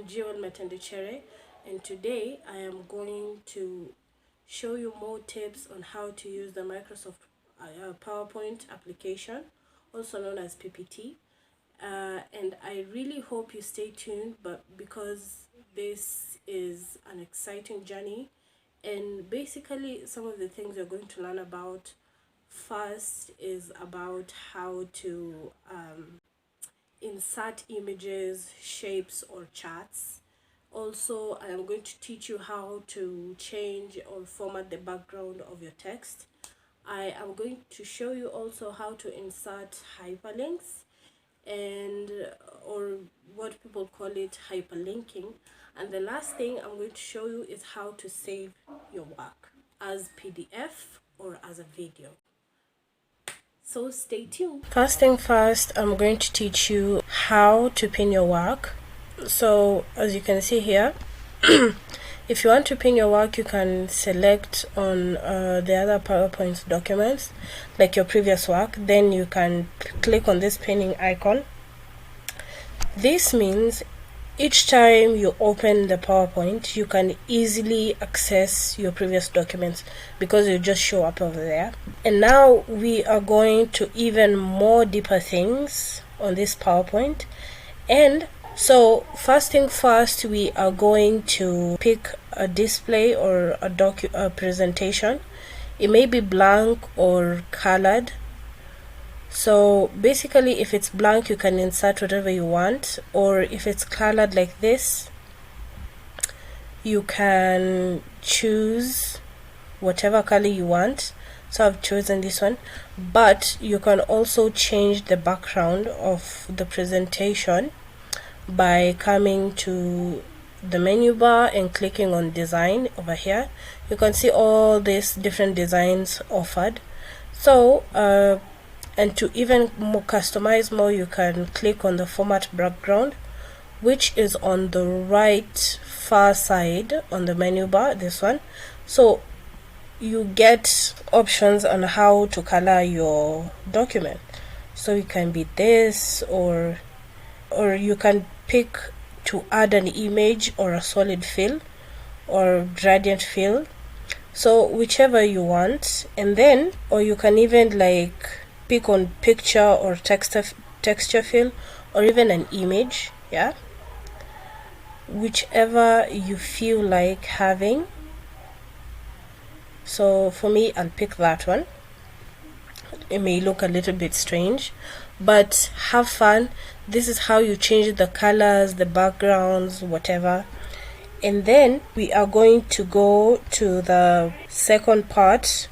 I'm Jiwal Matendichere, and today I am going to show you more tips on how to use the Microsoft PowerPoint application, also known as PPT. And I really hope you stay tuned, but because this is an exciting journey, and basically some of the things you're going to learn about first is about how to insert images, shapes, or charts. Also, I am going to teach you how to change or format the background of your text. I am going to show you also how to insert hyperlinks, and or what people call it hyperlinking. And the last thing I'm going to show you is how to save your work as PDF or as a video. So stay tuned. First thing first, I'm going to teach you how to pin your work. So as you can see here, if you want to pin your work, you can select on the other PowerPoint documents, like your previous work. Then you can click on this pinning icon. This means each time you open the PowerPoint, you can easily access your previous documents because you just show up over there. And now we are going to even more deeper things on this PowerPoint. And so first thing first, we are going to pick a display or a presentation. It may be blank or colored. So basically, if it's blank, you can insert whatever you want, or if it's colored like this, you can choose whatever color you want. So I've chosen this one, but you can also change the background of the presentation by coming to the menu bar and clicking on design over here. You can see all these different designs offered. So and to even more customize more, you can click on the format background, which is on the right far side on the menu bar, this one. So you get options on how to color your document. So it can be this, or you can pick to add an image or a solid fill or gradient fill, so whichever you want. And then, or you can even like pick on picture or texture fill, or even an image, yeah, whichever you feel like having. So for me, I'll pick that one. It may look a little bit strange, but have fun. This is how you change the colors, the backgrounds, whatever. And then we are going to go to the second part,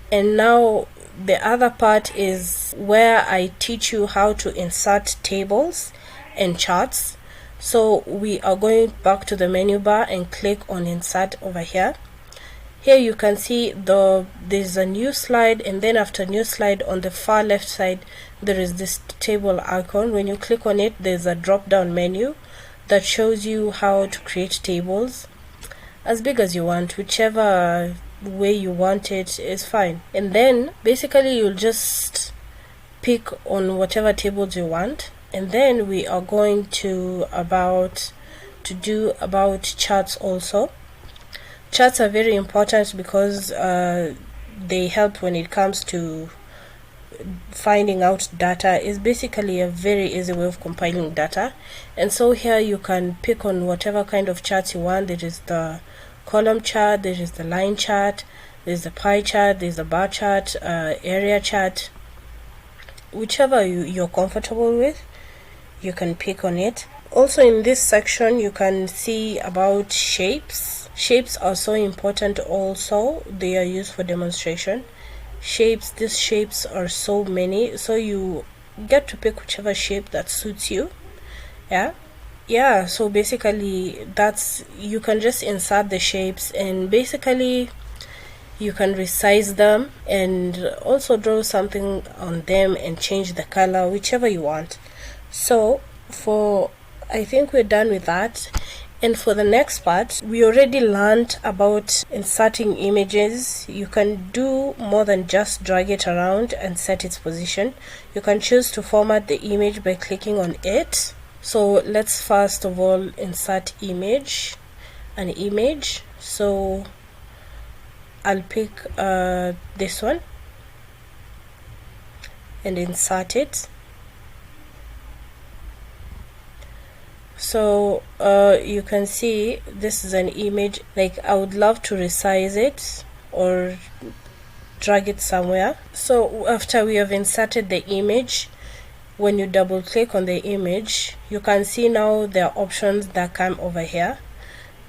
and now the other part is where I teach you how to insert tables and charts. So we are going back to the menu bar and click on insert over here. Here you can see there's a new slide, and then after new slide on the far left side there is this table icon. When you click on it, there's a drop down menu that shows you how to create tables as big as you want, whichever way you want it is fine. And then basically you'll just pick on whatever tables you want. And then we are going to do about charts also. Charts are very important because they help when it comes to finding out data. Is basically a very easy way of compiling data. And so here you can pick on whatever kind of charts you want. There is the column chart, there is the line chart, there's the pie chart, there's the bar chart, area chart. Whichever you're comfortable with, you can pick on it. Also in this section you can see about shapes. Shapes are so important also. They are used for demonstration. Shapes, these shapes are so many, so you get to pick whichever shape that suits you. Yeah, so basically you can just insert the shapes, and basically you can resize them and also draw something on them and change the color, whichever you want. So I think we're done with that. And for the next part, we already learned about inserting images. You can do more than just drag it around and set its position. You can choose to format the image by clicking on it. So let's first of all insert an image. So I'll pick this one and insert it. So you can see this is an image. Like, I would love to resize it or drag it somewhere. So after we have inserted the image, when you double click on the image, you can see now there are options that come over here.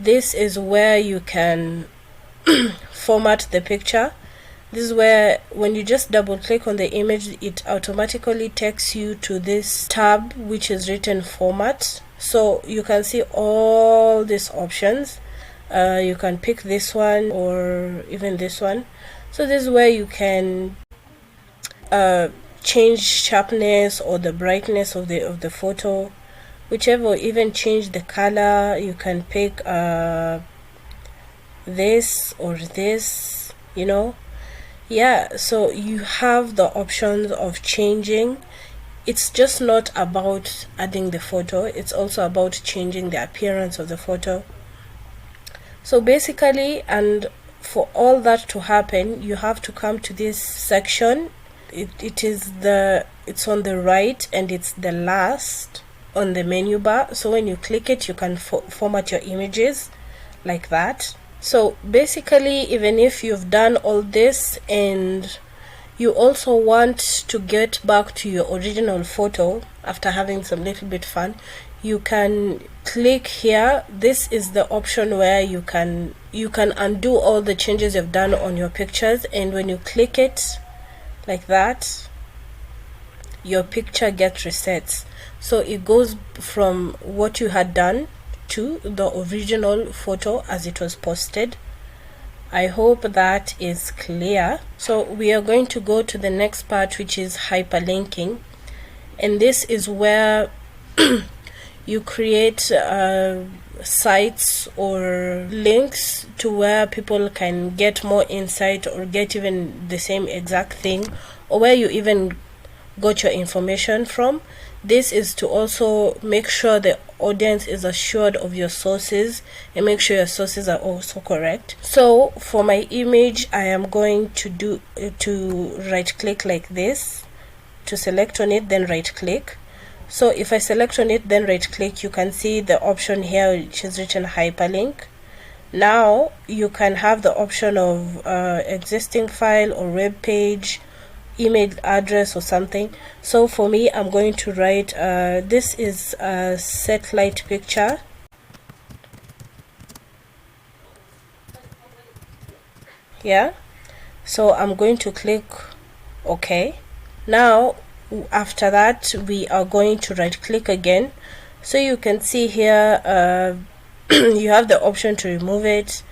This is where you can format the picture. This is where when you just double click on the image, it automatically takes you to this tab which is written format. So you can see all these options. You can pick this one or even this one. So this is where you can change sharpness or the brightness of the photo, whichever, even change the color. You can pick this or this, yeah. So you have the options of changing. It's just not about adding the photo, it's also about changing the appearance of the photo. So basically, and for all that to happen, you have to come to this section. It's on the right and it's the last on the menu bar. So when you click it, you can format your images like that. So basically, even if you've done all this and you also want to get back to your original photo after having some little bit fun, you can click here. This is the option where you can undo all the changes you've done on your pictures, and when you click it like that, your picture gets reset. So it goes from what you had done to the original photo as it was posted. I hope that is clear. So we are going to go to the next part, which is hyperlinking, and this is where you create sites or links to where people can get more insight or get even the same exact thing, or where you even got your information from. This is to also make sure the audience is assured of your sources and make sure your sources are also correct. So for my image, I am going to right click like this to select on it, then right click. So if I select on it, then right click, you can see the option here which is written hyperlink. Now you can have the option of existing file or web page, email address or something. So for me, I'm going to write this is a satellite picture. Yeah, so I'm going to click OK. Now after that, we are going to right click again. So you can see here you have the option to remove it,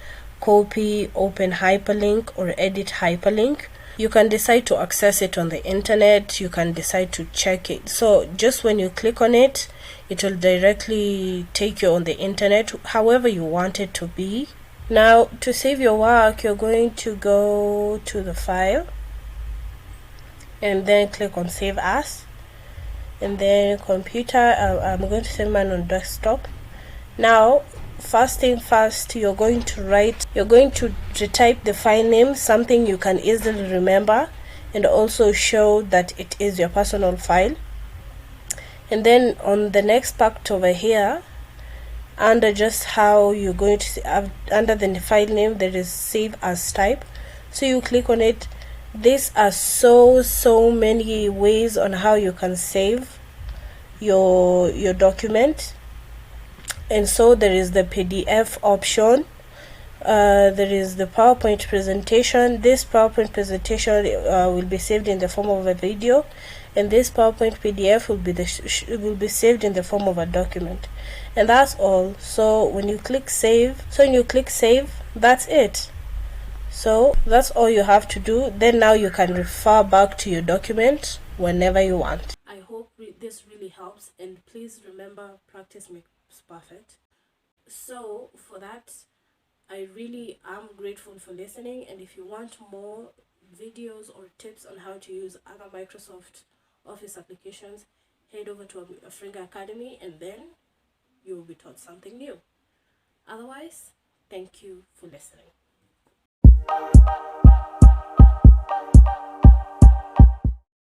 copy, open hyperlink, or edit hyperlink. You can decide to access it on the internet, you can decide to check it. So just when you click on it, it will directly take you on the internet, however you want it to be. Now to save your work, you're going to go to the file and then click on save as, and then computer. I'm going to save mine on desktop. Now first thing first, you're going to retype the file name, something you can easily remember and also show that it is your personal file. And then on the next part over here, under just how you're going to under the file name, there is save as type. So you click on it. These are so many ways on how you can save your document. And so there is the PDF option, there is the PowerPoint presentation. This PowerPoint presentation will be saved in the form of a video, and this PowerPoint PDF will be saved in the form of a document. And that's all. So when you click save, that's it. So that's all you have to do. Then now you can refer back to your document whenever you want. I hope this really helps, and please remember, practice makes perfect. So for that, I really am grateful for listening, and if you want more videos or tips on how to use other Microsoft Office applications, head over to afringa-academy, and then you will be taught something new. Otherwise, thank you for listening.